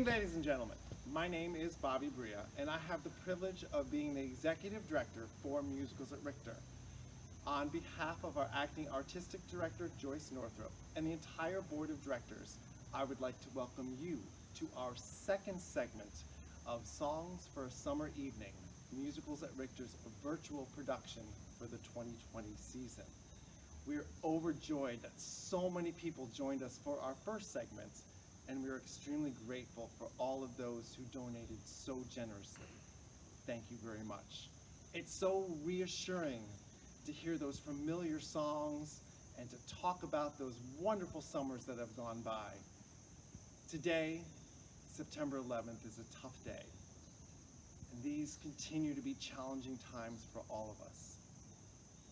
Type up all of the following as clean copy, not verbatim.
evening, ladies and gentlemen. My name is Bobby Bria, and I have the privilege of being the Executive Director for Musicals at Richter. On behalf of our Acting Artistic Director, Joyce Northrup, and the entire Board of Directors, I would like to welcome you to our second segment of Songs for a Summer Evening, Musicals at Richter's virtual production for the 2020 season. We're overjoyed that so many people joined us for our first segment, and we are extremely grateful for all of those who donated so generously. Thank you very much. It's so reassuring to hear those familiar songs and to talk about those wonderful summers that have gone by. Today, September 11th, is a tough day, and these continue to be challenging times for all of us.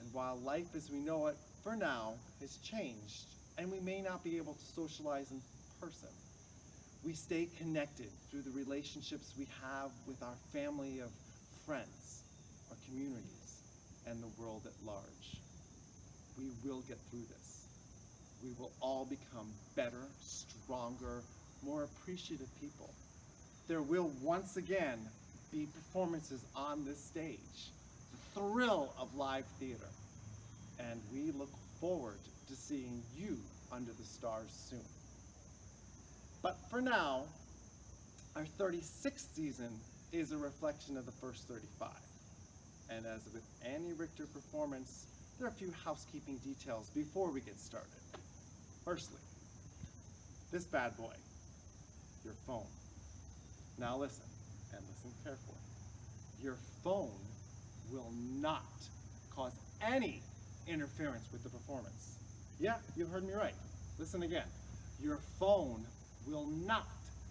And while life as we know it, for now, has changed, and we may not be able to socialize in person, we stay connected through the relationships we have with our family of friends, our communities, and the world at large. We will get through this. We will all become better, stronger, more appreciative people. There will once again be performances on this stage, the thrill of live theater, and we look forward to seeing you under the stars soon. But for now, our 36th season is a reflection of the first 35. And as with any Richter performance, there are a few housekeeping details before we get started. Firstly, this bad boy, your phone. Now listen, and listen carefully. Your phone will not cause any interference with the performance. Yeah, you heard me right. Listen again. Your phone will not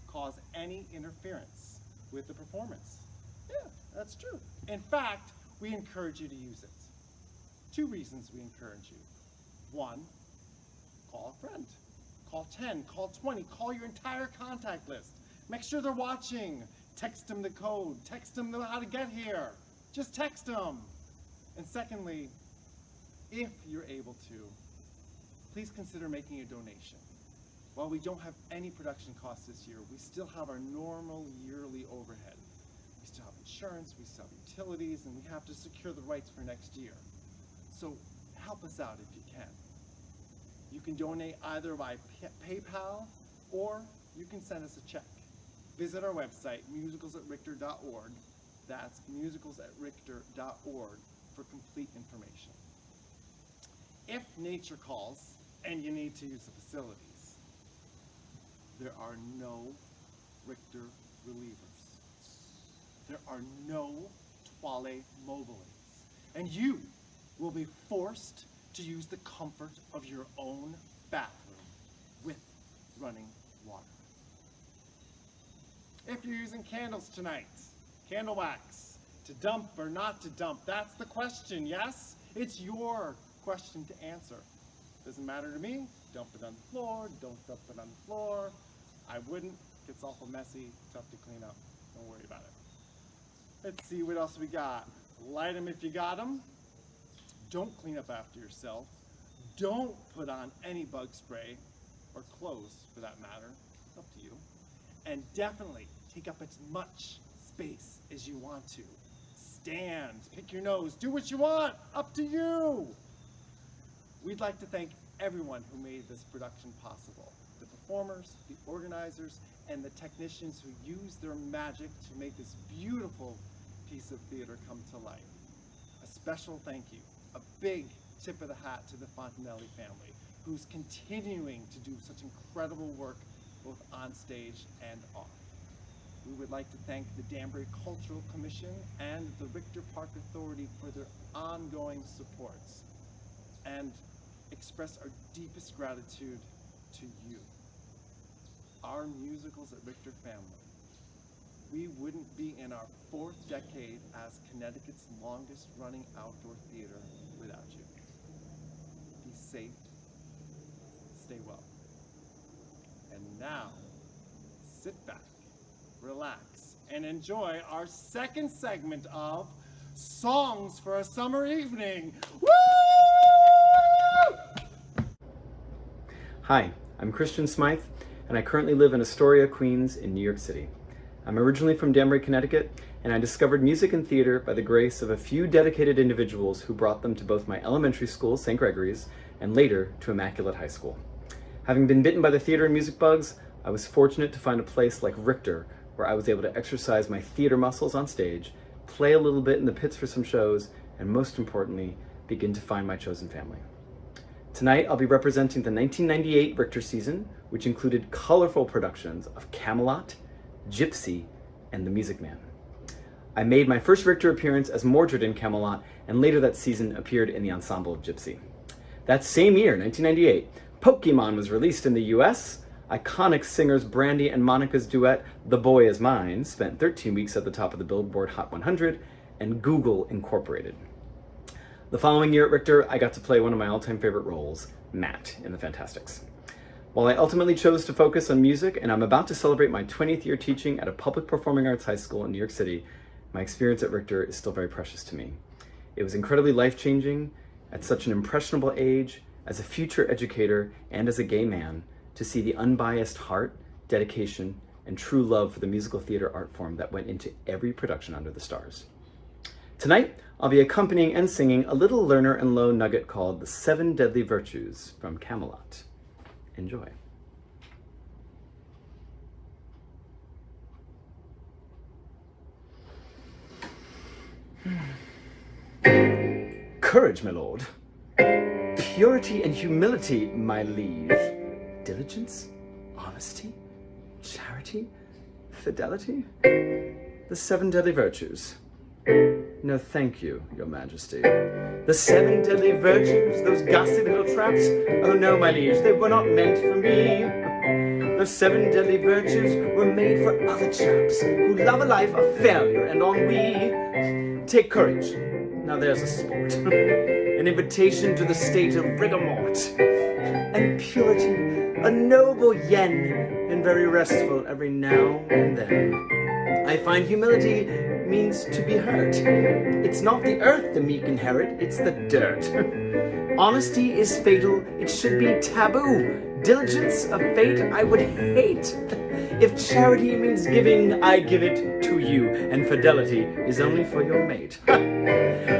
cause any interference with the performance. Yeah, that's true. In fact, we encourage you to use it. Two reasons we encourage you. One, call a friend. Call 10, call 20, call your entire contact list. Make sure they're watching. Text them the code. Text them how to get here. Just text them. And secondly, if you're able to, please consider making a donation. While we don't have any production costs this year, we still have our normal yearly overhead. We still have insurance, we still have utilities, and we have to secure the rights for next year. So help us out if you can. You can donate either by PayPal or you can send us a check. Visit our website, musicalsatrichter.org. That's musicalsatrichter.org for complete information. If nature calls and you need to use the facilities, there are no Richter relievers. There are no toilet mobiles. And you will be forced to use the comfort of your own bathroom with running water. If you're using candles tonight, candle wax, to dump or not to dump, that's the question, yes? It's your question to answer. Doesn't matter to me. Dump it on the floor, don't dump it on the floor. I wouldn't. Gets awful messy, tough to clean up. Don't worry about it. Let's see what else we got. Light them if you got them. Don't clean up after yourself. Don't put on any bug spray, or clothes for that matter. Up to you. And definitely take up as much space as you want to. Stand, pick your nose, do what you want. Up to you. We'd like to thank everyone who made this production possible. The performers, the organizers, and the technicians who used their magic to make this beautiful piece of theater come to life. A special thank you, a big tip of the hat to the Fontanelli family, who's continuing to do such incredible work both on stage and off. We would like to thank the Danbury Cultural Commission and the Richter Park Authority for their ongoing supports, and express our deepest gratitude to you, our Musicals at Richter family. We wouldn't be in our 4th decade as Connecticut's longest running outdoor theater without you. Be safe, stay well. And now, sit back, relax, and enjoy our second segment of Songs for a Summer Evening. Woo! Hi, I'm Christian Smythe, and I currently live in Astoria, Queens in New York City. I'm originally from Danbury, Connecticut, and I discovered music and theater by the grace of a few dedicated individuals who brought them to both my elementary school, St. Gregory's, and later to Immaculate High School. Having been bitten by the theater and music bugs, I was fortunate to find a place like Richter where I was able to exercise my theater muscles on stage, play a little bit in the pits for some shows, and most importantly, begin to find my chosen family. Tonight, I'll be representing the 1998 Richter season, which included colorful productions of Camelot, Gypsy, and The Music Man. I made my first Richter appearance as Mordred in Camelot, and later that season appeared in the ensemble of Gypsy. That same year, 1998, Pokemon was released in the US. Iconic singers Brandy and Monica's duet, The Boy Is Mine, spent 13 weeks at the top of the Billboard Hot 100, and Google Incorporated. The following year at Richter, I got to play one of my all-time favorite roles, Matt, in The Fantastics. While I ultimately chose to focus on music, and I'm about to celebrate my 20th year teaching at a public performing arts high school in New York City, my experience at Richter is still very precious to me. It was incredibly life-changing at such an impressionable age, as a future educator and as a gay man, to see the unbiased heart, dedication, and true love for the musical theater art form that went into every production under the stars. Tonight, I'll be accompanying and singing a little Lerner and Loewe nugget called The 7 Deadly Virtues from Camelot. Enjoy. Courage, my lord. Purity and humility, my liege. Diligence, honesty, charity, fidelity. The 7 deadly virtues. No, thank you, your majesty. The 7 deadly virtues, those ghastly little traps. Oh no, my liege, they were not meant for me. Those 7 deadly virtues were made for other chaps who love a life of failure and ennui. Take courage. Now there's a sport. An invitation to the state of rigor mortis. And purity, a noble yen, and very restful every now and then. I find humility means to be hurt. It's not the earth the meek inherit, it's the dirt. Honesty is fatal, it should be taboo. Diligence, a fate I would hate. If charity means giving, I give it to you, and fidelity is only for your mate.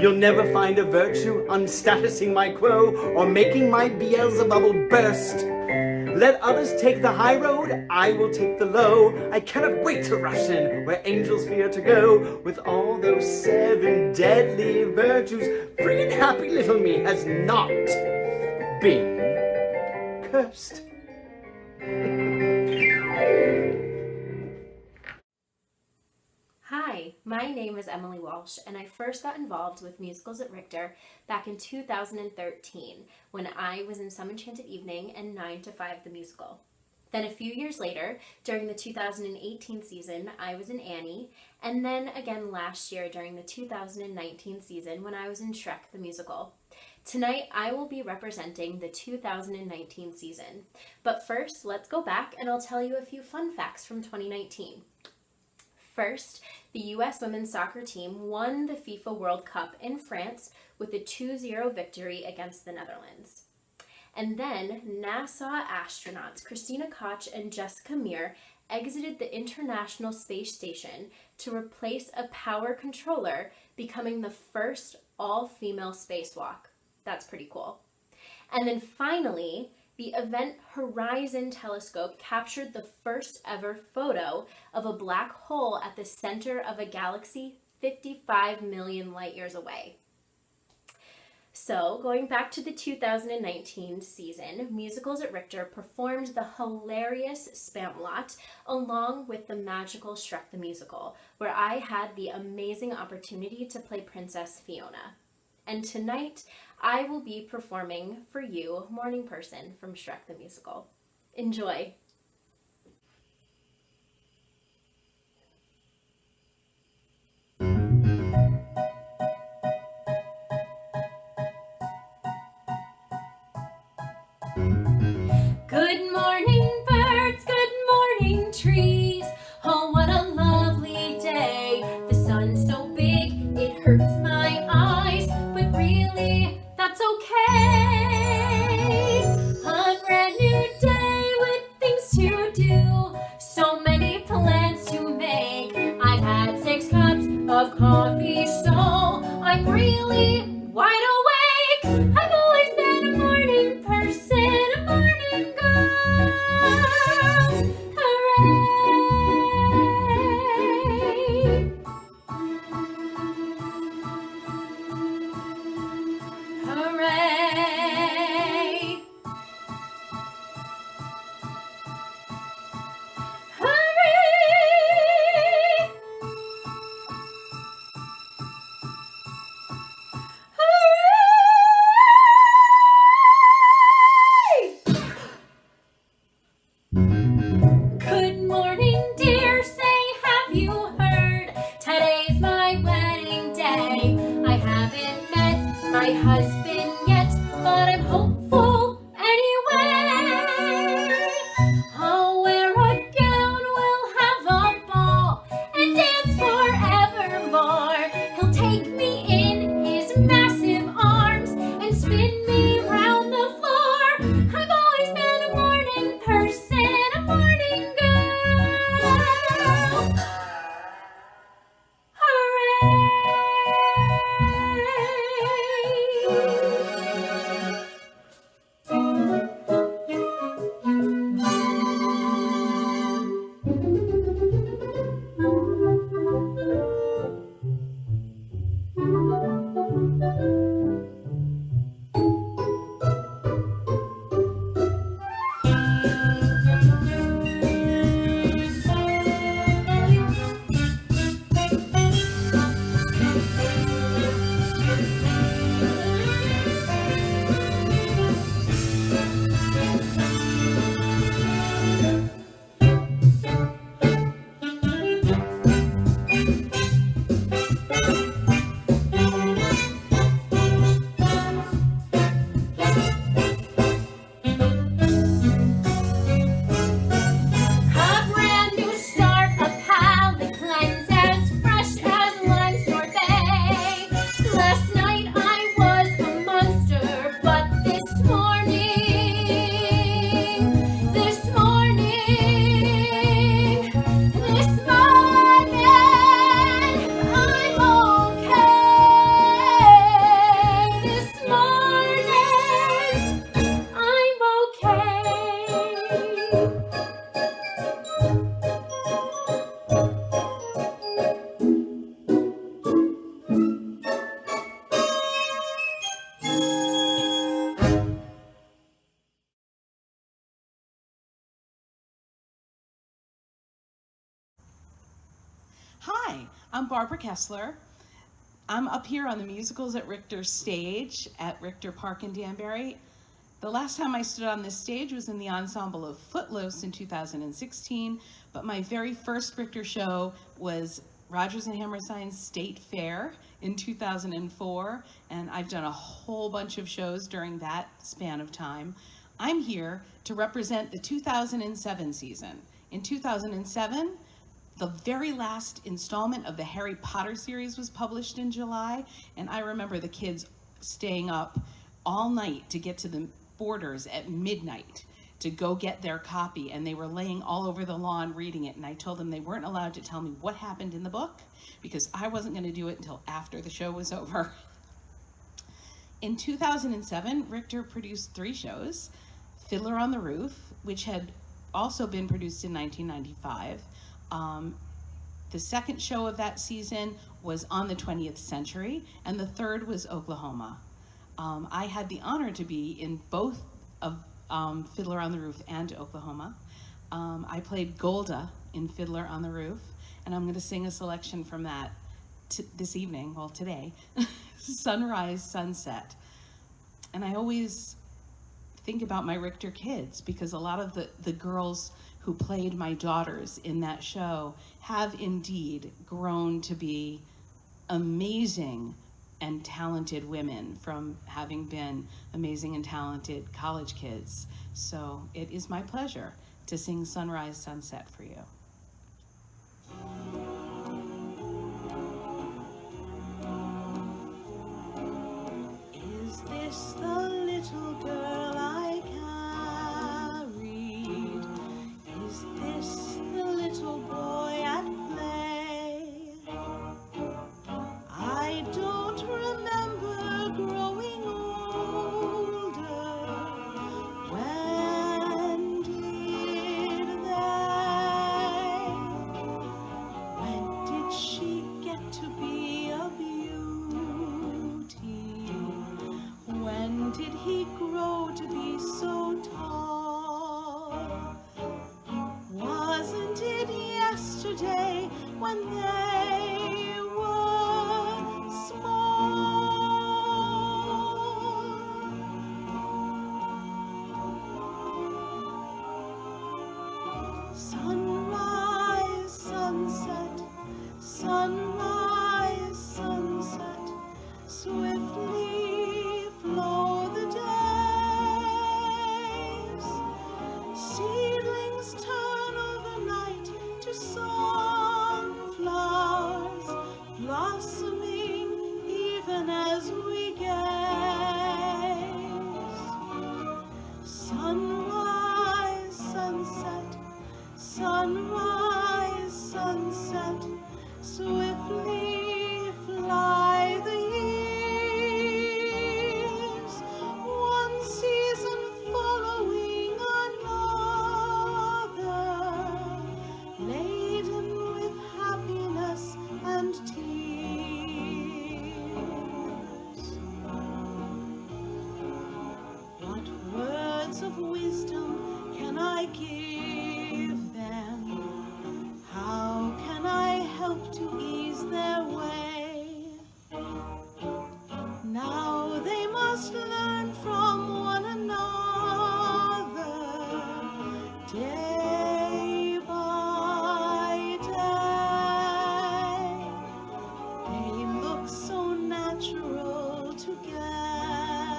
You'll never find a virtue unstatusing my quo or making my Beelzebubble burst. Let others take the high road, I will take the low. I cannot wait to rush in where angels fear to go. With all those 7 deadly virtues, free and happy little me has not been cursed. Hi, my name is Emily Walsh, and I first got involved with musicals at Richter back in 2013 when I was in Some Enchanted Evening and 9 to 5 the musical. Then a few years later, during the 2018 season, I was in Annie, and then again last year during the 2019 season when I was in Shrek the musical. Tonight, I will be representing the 2019 season. But first, let's go back and I'll tell you a few fun facts from 2019. First, the U.S. women's soccer team won the FIFA World Cup in France with a 2-0 victory against the Netherlands. And then, NASA astronauts Christina Koch and Jessica Meir exited the International Space Station to replace a power controller, becoming the first all-female spacewalk. That's pretty cool. And then finally, the Event Horizon telescope captured the first ever photo of a black hole at the center of a galaxy 55 million light years away. So, going back to the 2019 season, Musicals at Richter performed the hilarious Spamalot along with the magical Shrek the Musical, where I had the amazing opportunity to play Princess Fiona. And tonight, I will be performing for you, Morning Person from Shrek the Musical. Enjoy! Good morning, birds, good morning, trees. Oh, what a lovely day. The sun's so big, it hurts my eyes, but really, that's okay. A brand new day with things to do. Hi, I'm Barbara Kessler. I'm up here on the Musicals at Richter stage at Richter Park in Danbury. The last time I stood on this stage was in the ensemble of Footloose in 2016, but my very first Richter show was Rodgers and Hammerstein's State Fair in 2004, and I've done a whole bunch of shows during that span of time. I'm here to represent the 2007 season. In 2007, the very last installment of the Harry Potter series was published in July, and I remember the kids staying up all night to get to the Borders at midnight to go get their copy, and they were laying all over the lawn reading it, and I told them they weren't allowed to tell me what happened in the book because I wasn't going to do it until after the show was over. In 2007, Richter produced 3 shows: Fiddler on the Roof, which had also been produced in 1995. The second show of that season was On the 20th Century, and the third was Oklahoma. I had the honor to be in both of Fiddler on the Roof and Oklahoma. I played Golda in Fiddler on the Roof, and I'm going to sing a selection from that this evening, well, today, Sunrise, Sunset. And I always think about my Richter kids because a lot of the girls who played my daughters in that show have indeed grown to be amazing and talented women from having been amazing and talented college kids. So it is my pleasure to sing Sunrise, Sunset for you. Is this the little girl I carried? Is this the little boy at play? I don't remember growing older. When did they? When did she get to be a beauty? When did he grow to be so tall? Wasn't it yesterday when they were small? Sunrise, sunset, sunrise, sunset, swiftly flow the days. Seedlings turn overnight to sunflowers, blossoming even as we gaze. Sunrise, sunset, sunrise, sunset, swiftly fly the years, one season following another, laden with happiness and tears. What words of wisdom can I give them? How can I help to ease their way? Now they must learn from one another, day by day. They look so natural together,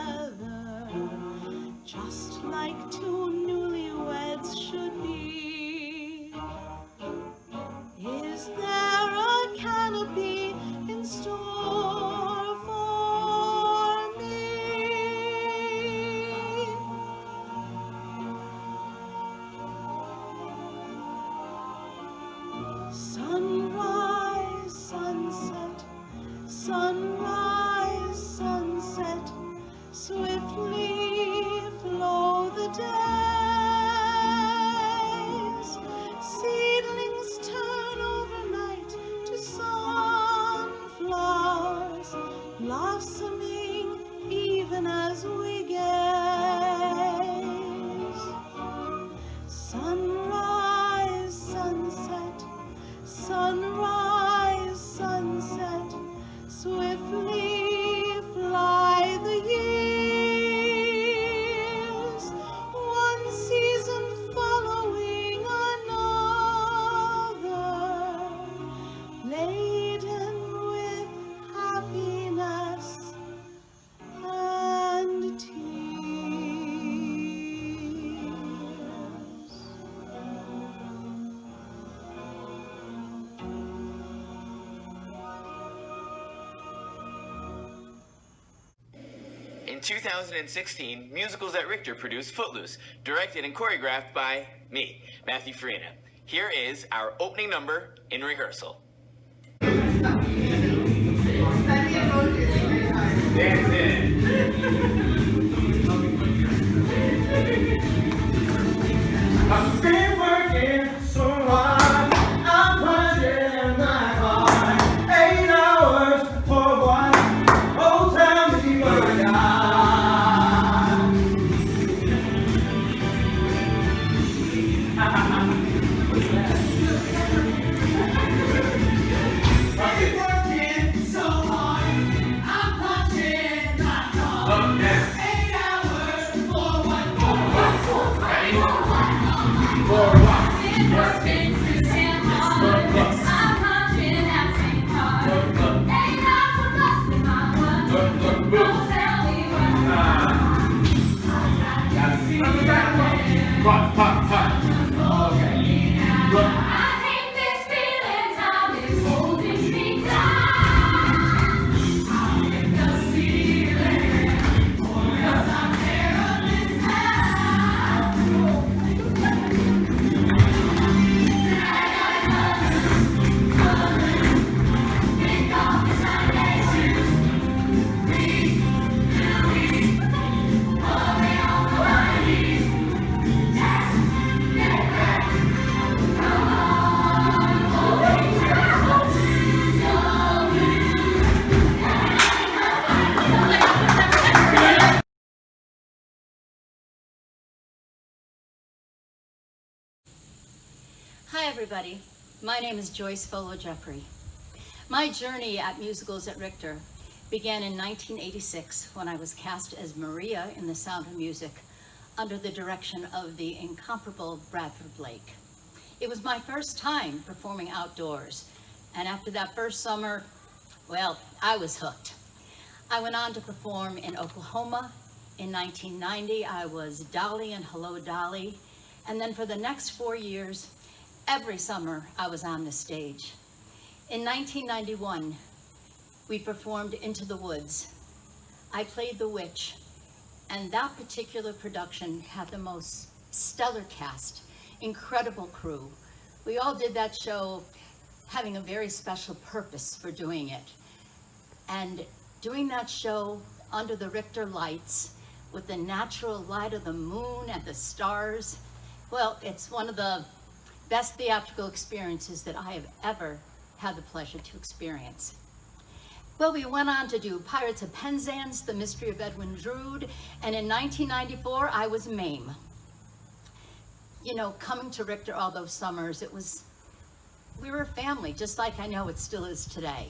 just like two newlyweds should be. Is there a canopy in store for me? Sunrise, sunset, sunrise, sunset, swiftly flow the days. Seedlings turn overnight to sunflowers, blossoming even as we gaze. Sunrise, sunset, sunrise, In 2016, Musicals at Richter produced Footloose, directed and choreographed by me, Matthew Farina. Here is our opening number in rehearsal. I've been working so hard, I'm punching my heart. 8 hours for what? Oh, tell me what I got. I've been working so hard, I'm punching my heart. 8 hours for what? Hi everybody, my name is Joyce Folo-Jeffrey. My journey at Musicals at Richter began in 1986 when I was cast as Maria in The Sound of Music under the direction of the incomparable Bradford Blake. It was my first time performing outdoors, and after that first summer, well, I was hooked. I went on to perform in Oklahoma. In 1990, I was Dolly in Hello, Dolly, and then for the next 4 years, every summer I was on the stage. In 1991, we performed Into the Woods. I played the witch, and that particular production had the most stellar cast, incredible crew. We all did that show having a very special purpose for doing it. And doing that show under the Richter lights with the natural light of the moon and the stars, well, it's one of the best theatrical experiences that I have ever had the pleasure to experience. Well, we went on to do Pirates of Penzance, The Mystery of Edwin Drood, and in 1994, I was Mame. You know, coming to Richter all those summers, we were a family, just like I know it still is today.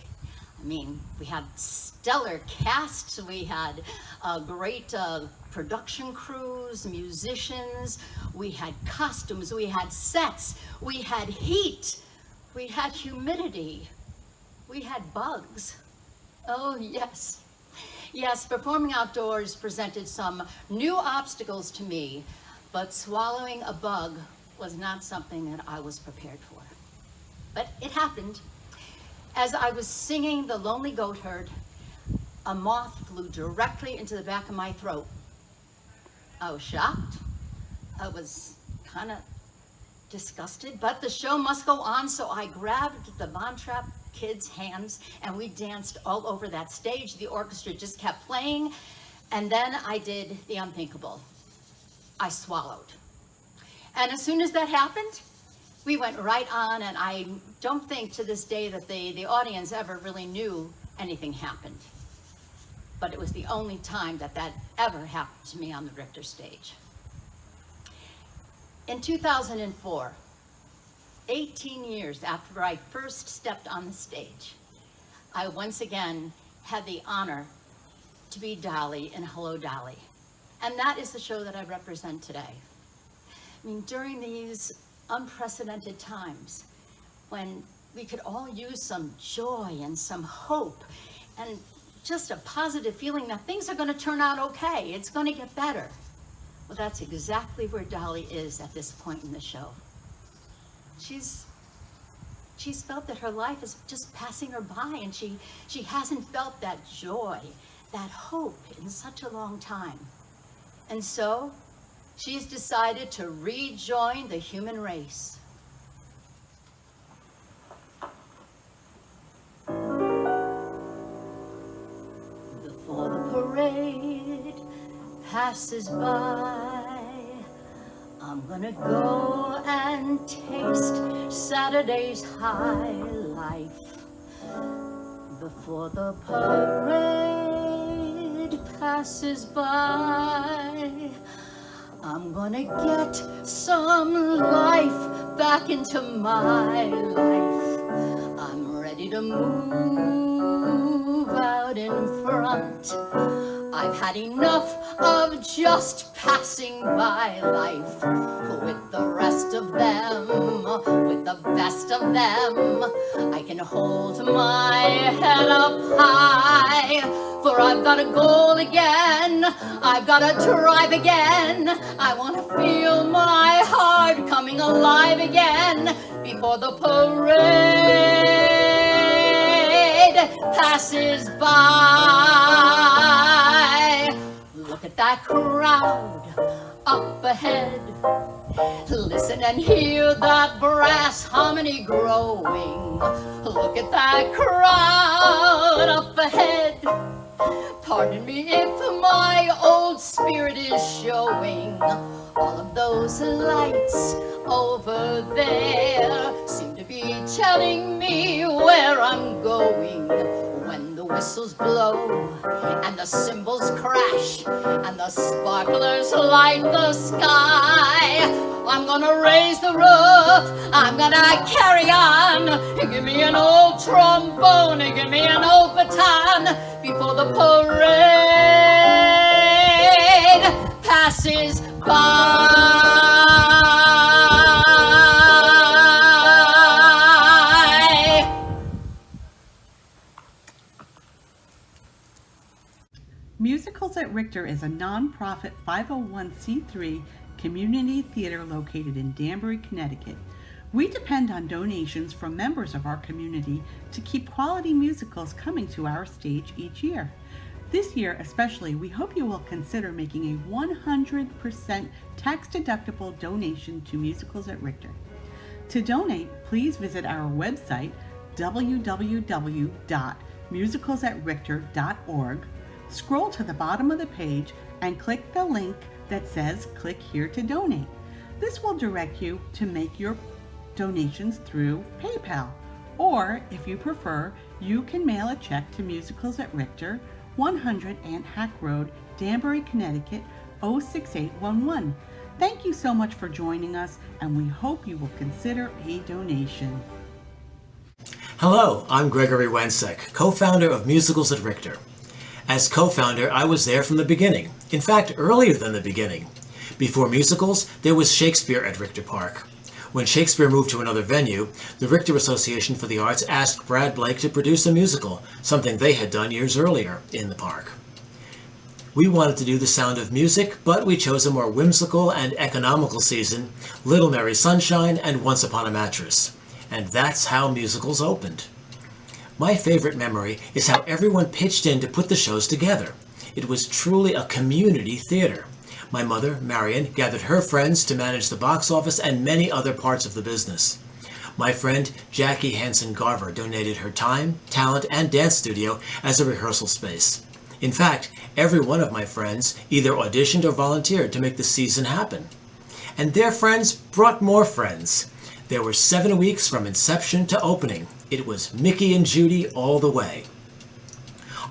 I mean, we had stellar casts, we had great production crews, musicians, we had costumes, we had sets, we had heat, we had humidity, we had bugs. Oh yes. Yes, performing outdoors presented some new obstacles to me, but swallowing a bug was not something that I was prepared for. But it happened. As I was singing The Lonely Goatherd, a moth flew directly into the back of my throat. I was shocked. I was kind of disgusted, but the show must go on, so I grabbed the Von Trapp kids' hands and we danced all over that stage. The orchestra just kept playing, and then I did the unthinkable. I swallowed. And as soon as that happened, we went right on, and I don't think to this day that the audience ever really knew anything happened. But it was the only time that ever happened to me on the Richter stage. In 2004, 18 years after I first stepped on the stage, I once again had the honor to be Dolly in Hello, Dolly. And that is the show that I represent today. I mean, during these unprecedented times when we could all use some joy and some hope and just a positive feeling that things are going to turn out okay, it's going to get better. Well, that's exactly where Dolly is at this point in the show. She's felt that her life is just passing her by, and she hasn't felt that joy, that hope in such a long time. And so she's decided to rejoin the human race. Before the parade passes by, I'm gonna go and taste Saturday's high life. Before the parade passes by, I'm gonna get some life back into my life. I'm ready to move out in front. I've had enough of just passing by life with the rest of them, with the best of them. I can hold my head up high, for I've got a goal again. I've got to drive again. I want to feel my heart coming alive again before the parade passes by. Look at that crowd up ahead. Listen and hear that brass harmony growing. Look at that crowd up ahead. Pardon me if my old spirit is showing. All of those lights over there seem to be telling me where I'm going. When the whistles blow and the cymbals crash and the sparklers light the sky, I'm gonna raise the roof, I'm gonna carry on. Give me an old trombone, give me an old baton before the parade passes by. Musicals at Richter is a nonprofit 501c3 community theater located in Danbury, Connecticut. We depend on donations from members of our community to keep quality musicals coming to our stage each year. This year especially, we hope you will consider making a 100% tax-deductible donation to Musicals at Richter. To donate, please visit our website, www.musicalsatrichter.org, scroll to the bottom of the page, and click the link that says "Click here to donate." This will direct you to make your donations through PayPal, or if you prefer, you can mail a check to Musicals at Richter, 100 Ant Hack Road, Danbury, Connecticut, 06811. Thank you so much for joining us, and we hope you will consider a donation. Hello, I'm Gregory Wensek, co-founder of Musicals at Richter. As co-founder, I was there from the beginning. In fact, earlier than the beginning. Before musicals, there was Shakespeare at Richter Park. When Shakespeare moved to another venue, the Richter Association for the Arts asked Brad Blake to produce a musical, something they had done years earlier in the park. We wanted to do The Sound of Music, but we chose a more whimsical and economical season, Little Merry Sunshine and Once Upon a Mattress. And that's how musicals opened. My favorite memory is how everyone pitched in to put the shows together. It was truly a community theater. My mother, Marion, gathered her friends to manage the box office and many other parts of the business. My friend, Jackie Hansen Garver, donated her time, talent, and dance studio as a rehearsal space. In fact, every one of my friends either auditioned or volunteered to make the season happen. And their friends brought more friends. There were 7 weeks from inception to opening. It was Mickey and Judy all the way.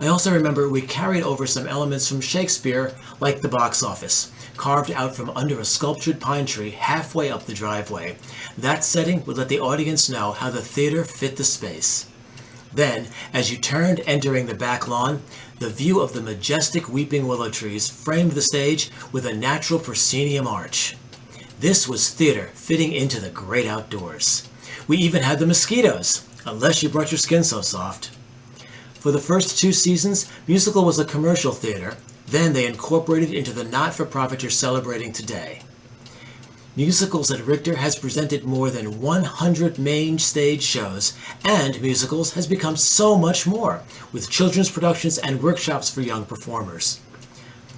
I also remember we carried over some elements from Shakespeare, like the box office, carved out from under a sculptured pine tree halfway up the driveway. That setting would let the audience know how the theater fit the space. Then, as you turned entering the back lawn, the view of the majestic weeping willow trees framed the stage with a natural proscenium arch. This was theater fitting into the great outdoors. We even had the mosquitoes, unless you brought your skin so soft. For the first 2 seasons, musical was a commercial theater. Then they incorporated into the not-for-profit you're celebrating today. Musicals at Richter has presented more than 100 main stage shows, and Musicals has become so much more, with children's productions and workshops for young performers.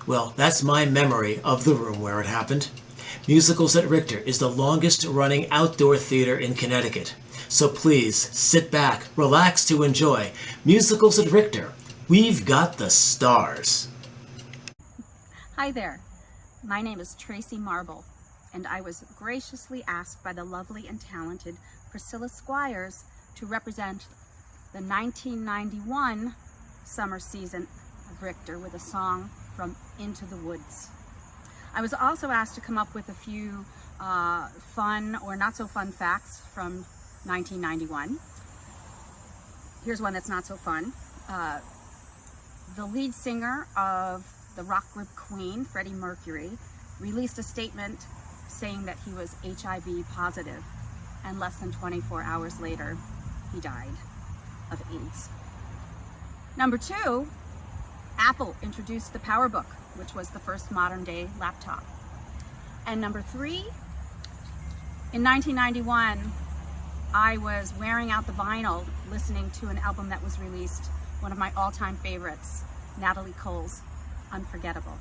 Well, that's my memory of the room where it happened. Musicals at Richter is the longest running outdoor theater in Connecticut. So please sit back, relax to enjoy Musicals at Richter. We've got the stars. Hi there, my name is Tracy Marble, and I was graciously asked by the lovely and talented Priscilla Squires to represent the 1991 summer season of Richter with a song from Into the Woods. I was also asked to come up with a few fun or not so fun facts from 1991. Here's one that's not so fun. The lead singer of the rock group Queen, Freddie Mercury, released a statement saying that he was HIV positive, and less than 24 hours later, he died of AIDS. Number 2, Apple introduced the PowerBook, which was the first modern-day laptop. And number 3, in 1991, I was wearing out the vinyl listening to an album that was released, one of my all-time favorites, Natalie Cole's Unforgettable.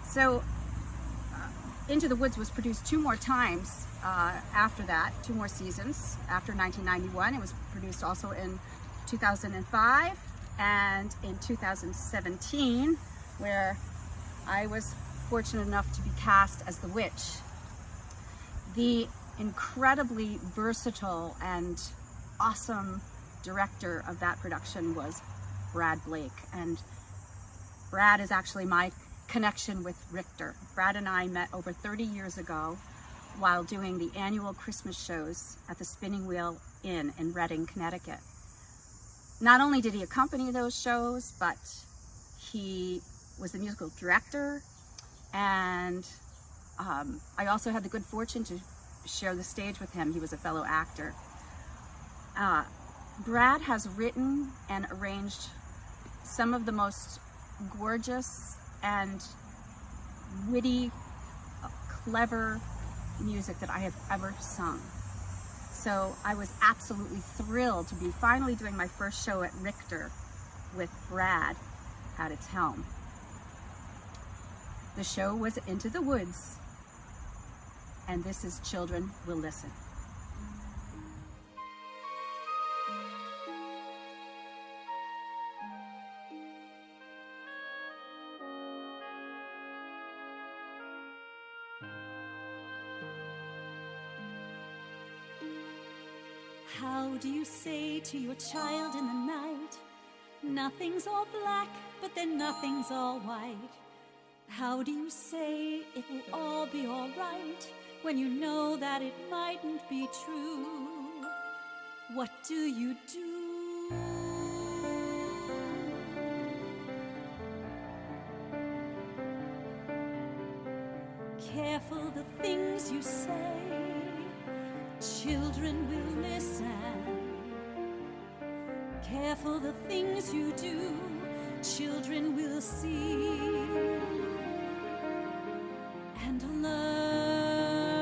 So Into the Woods was produced 2 more times after that, 2 more seasons after 1991. It was produced also in 2005 and in 2017, where I was fortunate enough to be cast as the witch. The incredibly versatile and awesome director of that production was Brad Blake, and Brad is actually my connection with Richter. Brad and I met over 30 years ago while doing the annual Christmas shows at the Spinning Wheel Inn in Reading, Connecticut. Not only did he accompany those shows, but he was the musical director, and I also had the good fortune to share the stage with him. He was a fellow actor. Brad has written and arranged some of the most gorgeous and witty, clever music that I have ever sung. So I was absolutely thrilled to be finally doing my first show at Richter with Brad at its helm. The show was Into the Woods, and this is Children Will Listen. How do you say to your child in the night, nothing's all black, but then nothing's all white? How do you say it will all be all right when you know that it mightn't be true? What do you do? Careful the things you say, children will listen. Careful the things you do, children will see and learn.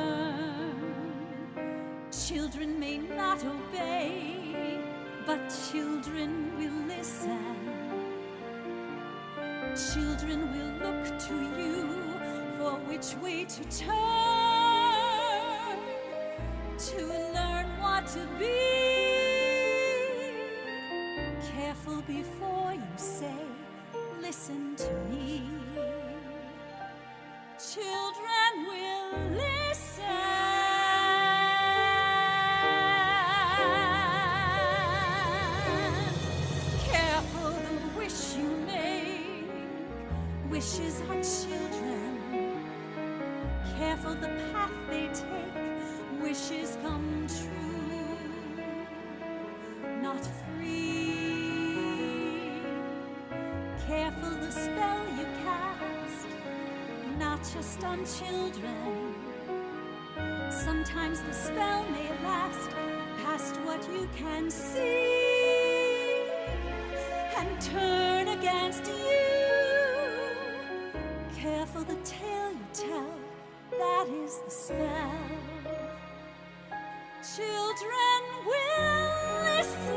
Children may not obey, but children will listen. Children will look to you for which way to turn, to learn what to be. Careful before you say, listen to me. Children will listen. Careful the wish you make, wishes are children. Careful the path they take, wishes come true, not free. Careful the spell you cast, not just on children. Sometimes the spell may last past what you can see and turn against you. Careful the tale you tell, that spell. Children will listen.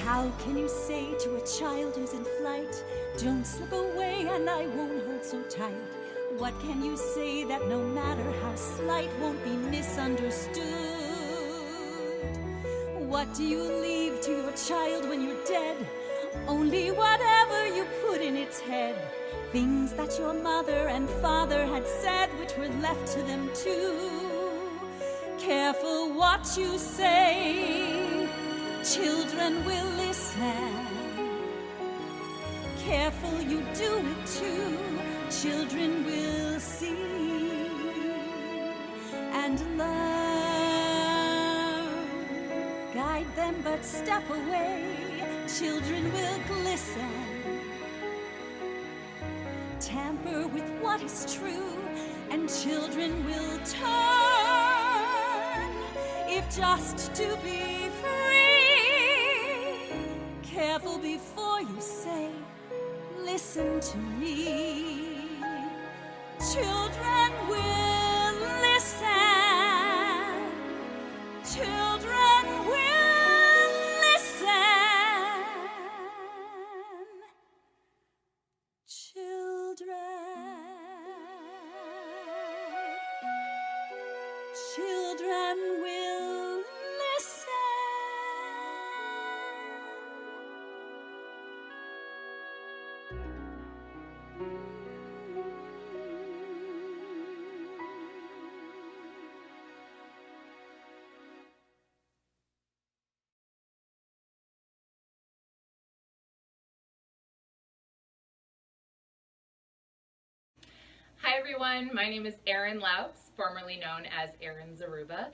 How can you say to a child who's in flight, don't slip away and I won't hold so tight? What can you say that no matter how slight won't be misunderstood? What do you leave to your child when you're dead? Only whatever you put in its head. Things that your mother and father had said, which were left to them too. Careful what you say, children will listen. Careful you do it too, children will see and learn. Guide them but step away, children will glisten. Tamper with what is true, and children will turn, if just to be free. Careful before you say, listen to me. Children will listen. Children will listen. Children will listen. Hi everyone, my name is Erin Laux, formerly known as Erin Zaruba.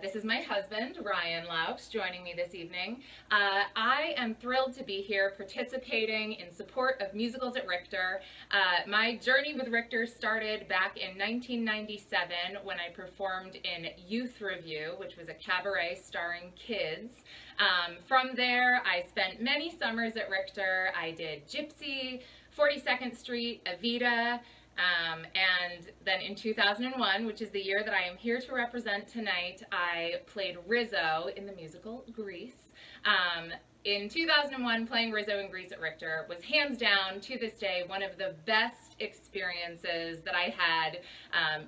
This is my husband, Ryan Laux, joining me this evening. I am thrilled to be here participating in support of Musicals at Richter. My journey with Richter started back in 1997 when I performed in Youth Review, which was a cabaret starring kids. From there, I spent many summers at Richter. I did Gypsy, 42nd Street, Evita, and then in 2001, which is the year that I am here to represent tonight, I played Rizzo in the musical Grease. In 2001, playing Rizzo in Grease at Richter was hands down, to this day, one of the best experiences that I had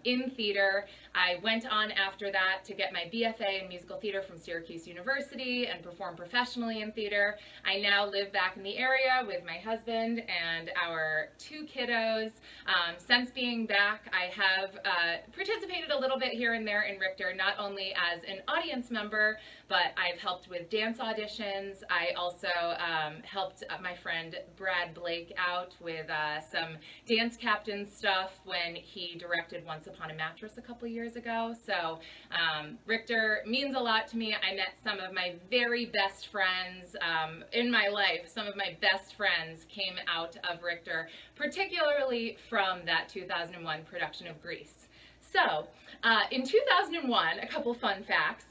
in theater. I went on after that to get my BFA in musical theater from Syracuse University and perform professionally in theater. I now live back in the area with my husband and our 2 kiddos. Since being back, I have participated a little bit here and there in Richter, not only as an audience member, but I've helped with dance auditions. I also helped my friend Brad Blake out with some dance captain stuff when he directed Once Upon a Mattress a couple years ago. So Richter means a lot to me. I met some of my very best friends in my life. Some of my best friends came out of Richter, particularly from that 2001 production of Grease. So in 2001, a couple fun facts.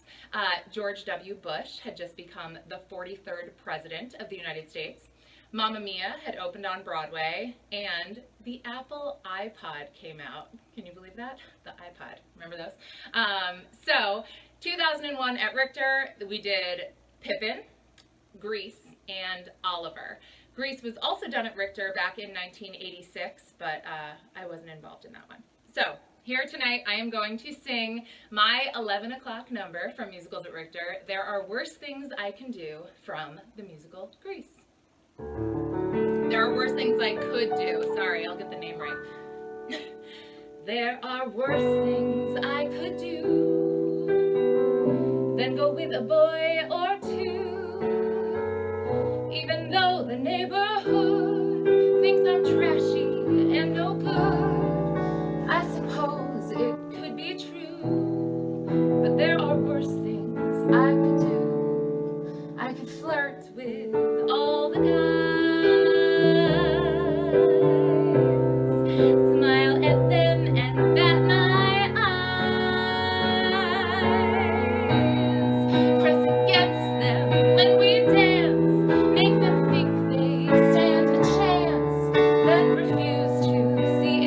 George W. Bush had just become the 43rd president of the United States. Mamma Mia had opened on Broadway, and the Apple iPod came out. Can you believe that? The iPod. Remember those? So 2001 at Richter, we did Pippin, Grease, and Oliver. Grease was also done at Richter back in 1986, but I wasn't involved in that one. So here tonight, I am going to sing my 11 o'clock number from Musicals at Richter, There Are Worse Things I Can Do, from the musical Grease. There are worse things I could do. Sorry, I'll get the name right. There are worse things I could do than go with a boy or two, even though the neighborhood thinks I'm trashy and no good. I suppose it could be true, but there are worse things I could do. I could flirt with all the guys, smile at them and bat my eyes, press against them when we dance, make them think they stand a chance, then refuse to see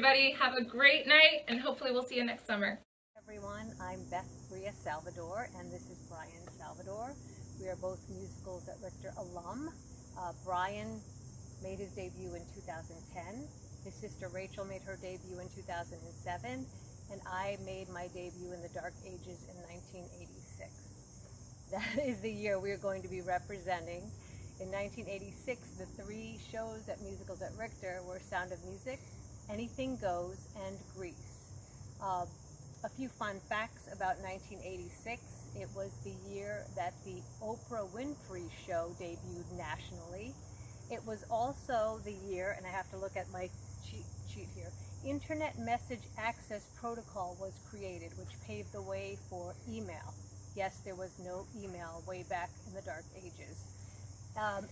everybody. Have a great night, and hopefully we'll see you next summer. Everyone, I'm Beth Bria Salvador, and this is Brian Salvador. We are both Musicals at Richter alum. Brian made his debut in 2010. His sister Rachel made her debut in 2007, and I made my debut in the Dark Ages in 1986. That is the year we are going to be representing. In 1986, the three shows at Musicals at Richter were Sound of Music, Anything Goes, and Grease. A few fun facts about 1986. It was the year that the Oprah Winfrey Show debuted nationally. It was also the year, and I have to look at my cheat sheet here, Internet Message Access Protocol was created, which paved the way for email. Yes, there was no email way back in the Dark Ages.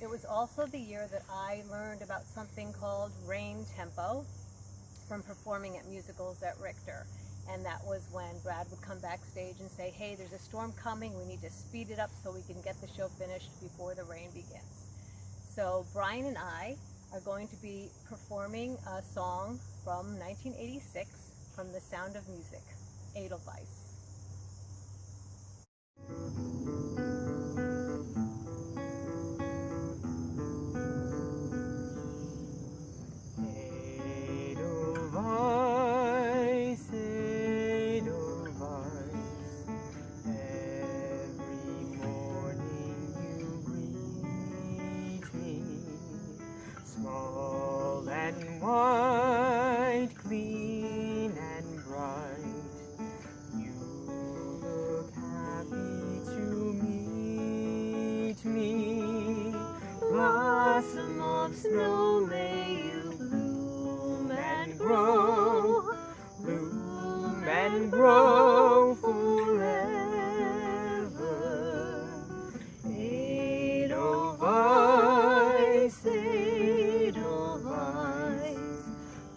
It was also the year that I learned about something called rain tempo from performing at Musicals at Richter. And that was when Brad would come backstage and say, hey, there's a storm coming, we need to speed it up so we can get the show finished before the rain begins. So Brian and I are going to be performing a song from 1986 from The Sound of Music, Edelweiss. White, clean and bright, you look happy to meet me. Blossom of snow, may you bloom and grow forever. Edelweiss, Edelweiss,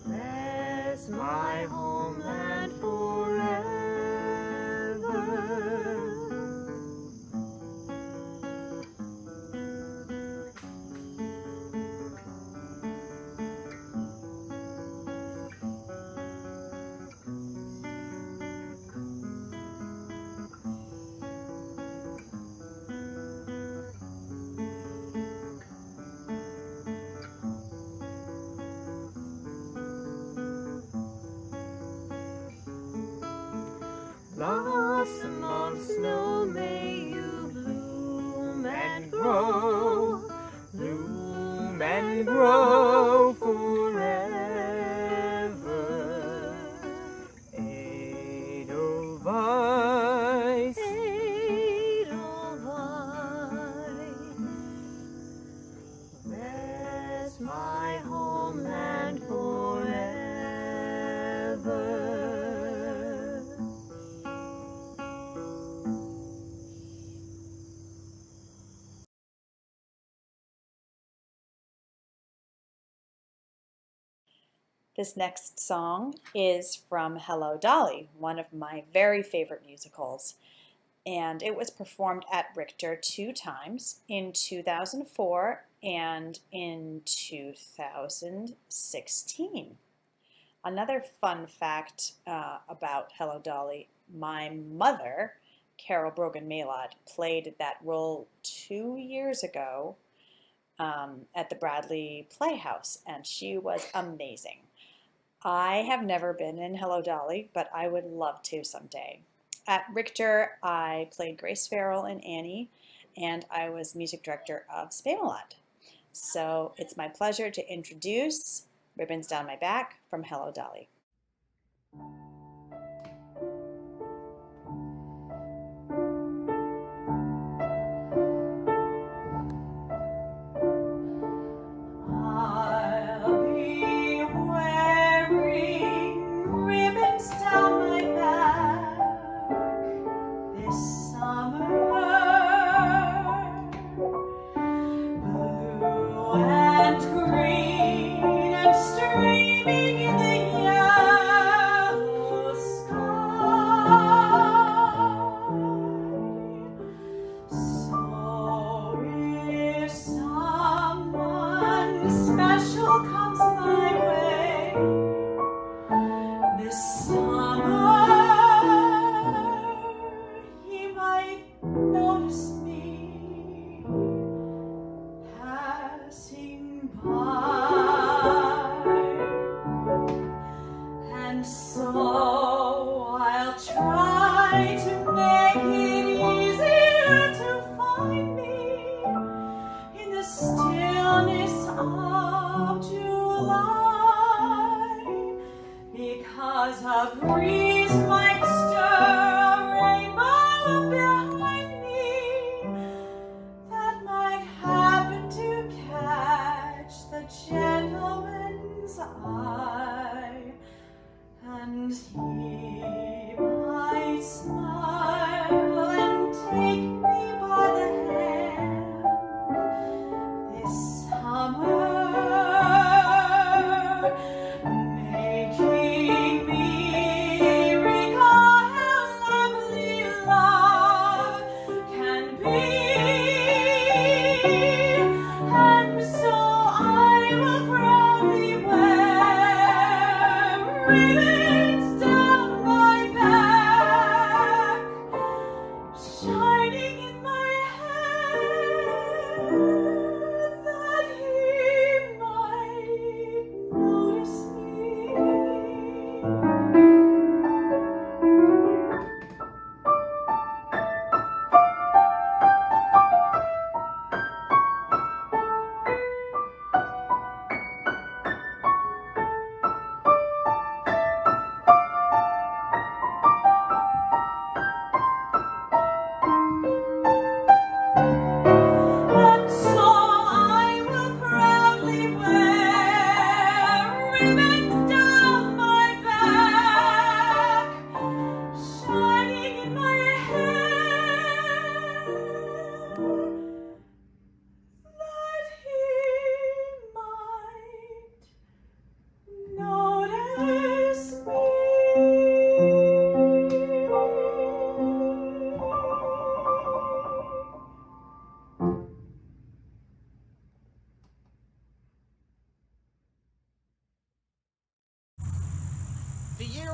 bless my homeland forever. Blossom of snow, may you bloom and grow forever. Edelweiss, Edelweiss, bless my homeland forever. This next song is from Hello, Dolly, one of my very favorite musicals. And it was performed at Richter 2 times, in 2004 and in 2016. Another fun fact about Hello, Dolly, my mother, Carol Brogan-Maylott, played that role 2 years ago at the Bradley Playhouse, and she was amazing. I have never been in Hello, Dolly, but I would love to someday. At Richter, I played Grace Farrell in Annie, and I was music director of Spamalot. So it's my pleasure to introduce Ribbons Down My Back from Hello, Dolly. Special comes my way,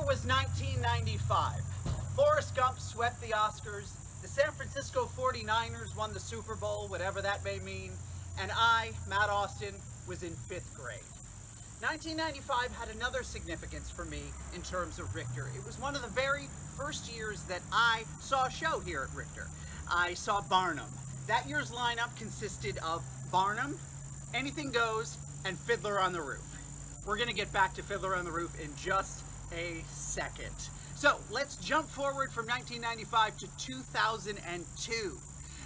was 1995. Forrest Gump swept the Oscars, the San Francisco 49ers won the Super Bowl, whatever that may mean, and I, Matt Austin, was in 5th grade. 1995 had another significance for me in terms of Richter. It was one of the very first years that I saw a show here at Richter. I saw Barnum. That year's lineup consisted of Barnum, Anything Goes, and Fiddler on the Roof. We're gonna get back to Fiddler on the Roof in just a second. So let's jump forward from 1995 to 2002.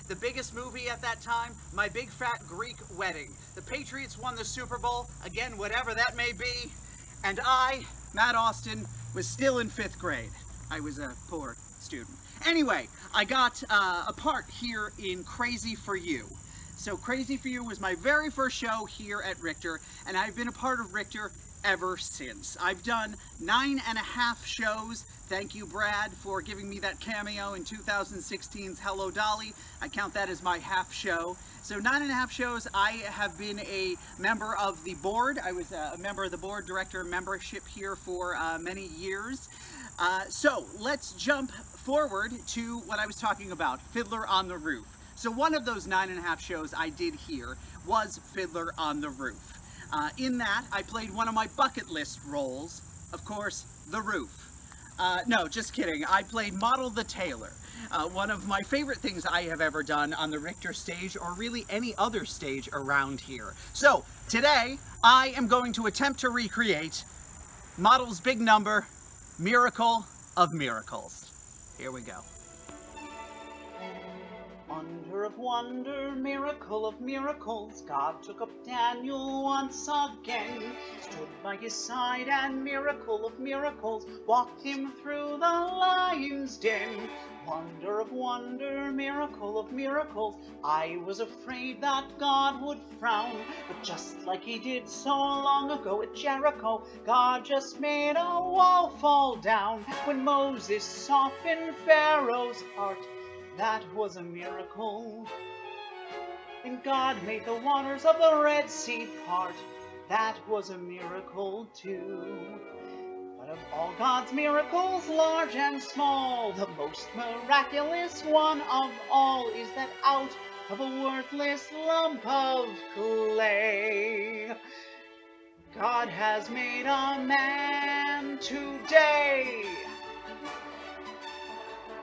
The biggest movie at that time, My Big Fat Greek Wedding. The Patriots won the Super Bowl, again, whatever that may be, and I, Matt Austin, was still in 5th grade. I was a poor student. Anyway, I got a part here in Crazy for You. So Crazy for You was my very first show here at Richter, and I've been a part of Richter ever since. I've done 9.5 shows. Thank you, Brad, for giving me that cameo in 2016's Hello Dolly. I count that as my half show. So 9.5 shows. I have been a member of the board. I was a member of the board, director membership here for many years. So let's jump forward to what I was talking about, Fiddler on the Roof. So one of those 9.5 shows I did here was Fiddler on the Roof. In that, I played one of my bucket list roles, of course, the roof. No, just kidding. I played Model the Tailor. One of my favorite things I have ever done on the Richter stage, or really any other stage around here. So today, I am going to attempt to recreate Model's big number, Miracle of Miracles. Here we go. Wonder of wonder, miracle of miracles, God took up Daniel once again, stood by his side and miracle of miracles, walked him through the lion's den. Wonder of wonder, miracle of miracles, I was afraid that God would frown, but just like he did so long ago at Jericho, God just made a wall fall down. When Moses softened Pharaoh's heart, that was a miracle. And God made the waters of the Red Sea part. That was a miracle too. But of all God's miracles, large and small, the most miraculous one of all is that out of a worthless lump of clay, God has made a man today.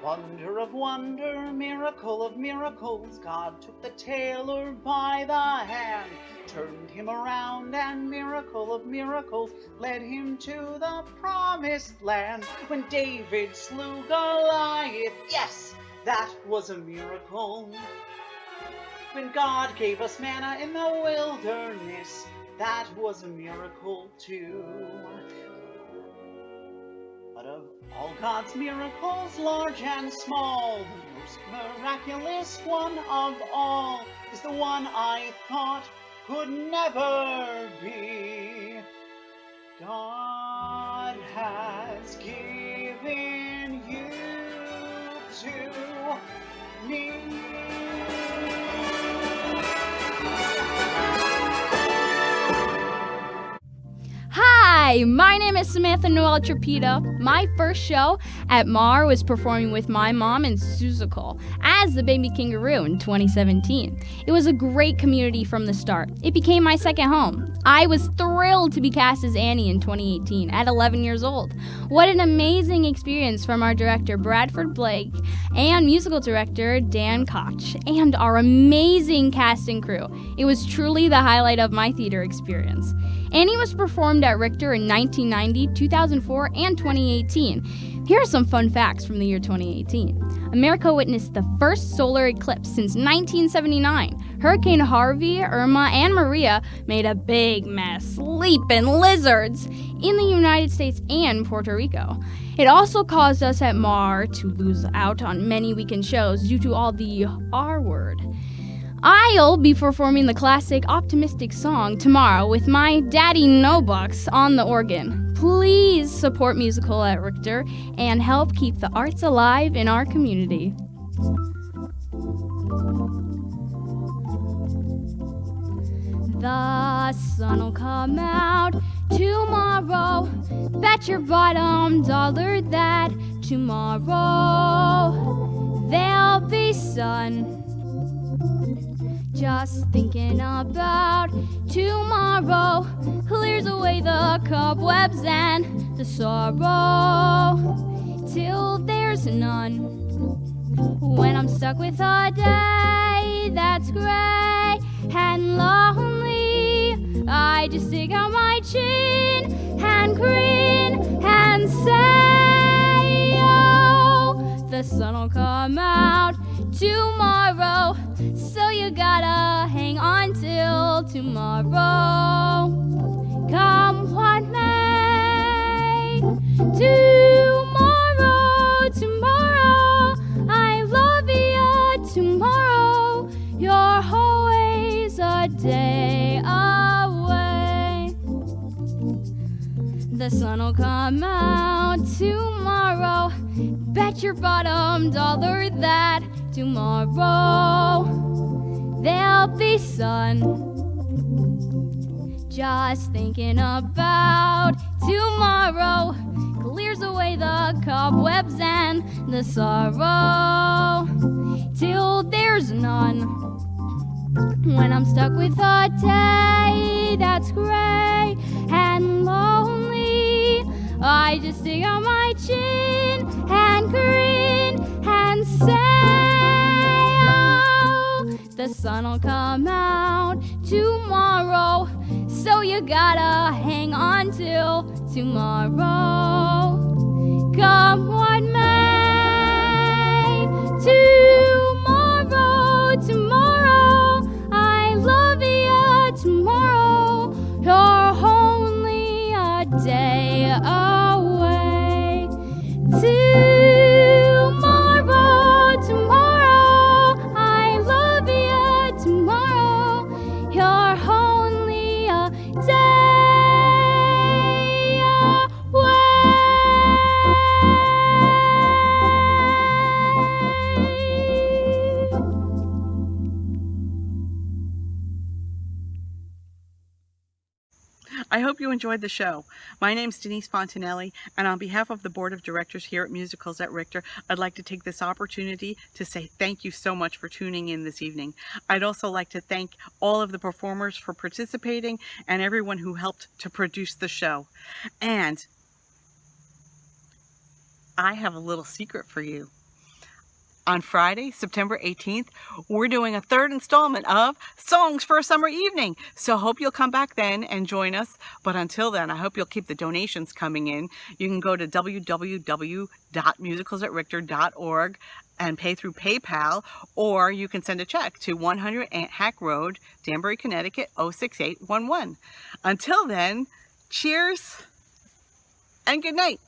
Wonder of wonder, miracle of miracles, God took the tailor by the hand, turned him around, and miracle of miracles, led him to the promised land. When David slew Goliath, yes, that was a miracle. When God gave us manna in the wilderness, that was a miracle too. But of all God's miracles, large and small, the most miraculous one of all is the one I thought could never be. God has given you to me. Hi, my name is Samantha Noel Trapita. My first show at MAR was performing with my mom in Seussical as the baby kangaroo in 2017. It was a great community from the start. It became my second home. I was thrilled to be cast as Annie in 2018 at 11 years old. What an amazing experience from our director Bradford Blake and musical director Dan Koch and our amazing cast and crew. It was truly the highlight of my theater experience. Annie was performed at Richter in 1990, 2004, and 2018. Here are some fun facts from the year 2018. America witnessed the first solar eclipse since 1979. Hurricane Harvey, Irma, and Maria made a big mess, sleeping lizards in the United States and Puerto Rico. It also caused us at MAR to lose out on many weekend shows due to all the R word. I'll be performing the classic optimistic song tomorrow with my daddy No Bucks on the organ. Please support Musical at Richter and help keep the arts alive in our community. The sun will come out tomorrow tomorrow, bet your bottom dollar that tomorrow there'll be sun. Just thinking about tomorrow clears away the cobwebs and the sorrow till there's none. When I'm stuck with a day that's gray and lonely, I just stick out my chin and grin and say, oh, the sun'll come out tomorrow, so you gotta hang on till tomorrow. Come what may, tomorrow, tomorrow, I love you tomorrow, you're always a day away. The sun'll come out tomorrow, bet your bottom dollar that tomorrow there'll be sun. Just thinking about tomorrow clears away the cobwebs and the sorrow till there's none. When I'm stuck with a day that's gray and lonely, I just stick out my chin and grin and say, oh, the sun'll come out tomorrow, so you gotta hang on till tomorrow. Come what may, tomorrow, tomorrow, I love you tomorrow, you're only a day away. Tomorrow, tomorrow, I love you tomorrow, you're only a day away. I hope you enjoyed the show. My name's Denise Fontanelli, and on behalf of the Board of Directors here at Musicals at Richter, I'd like to take this opportunity to say thank you so much for tuning in this evening. I'd also like to thank all of the performers for participating and everyone who helped to produce the show. And I have a little secret for you. On Friday, September 18th, we're doing a third installment of Songs for a Summer Evening. So hope you'll come back then and join us. But until then, I hope you'll keep the donations coming in. You can go to www.musicalsatrichter.org and pay through PayPal, or you can send a check to 100 Ant Hack Road, Danbury, Connecticut, 06811. Until then, cheers and good night.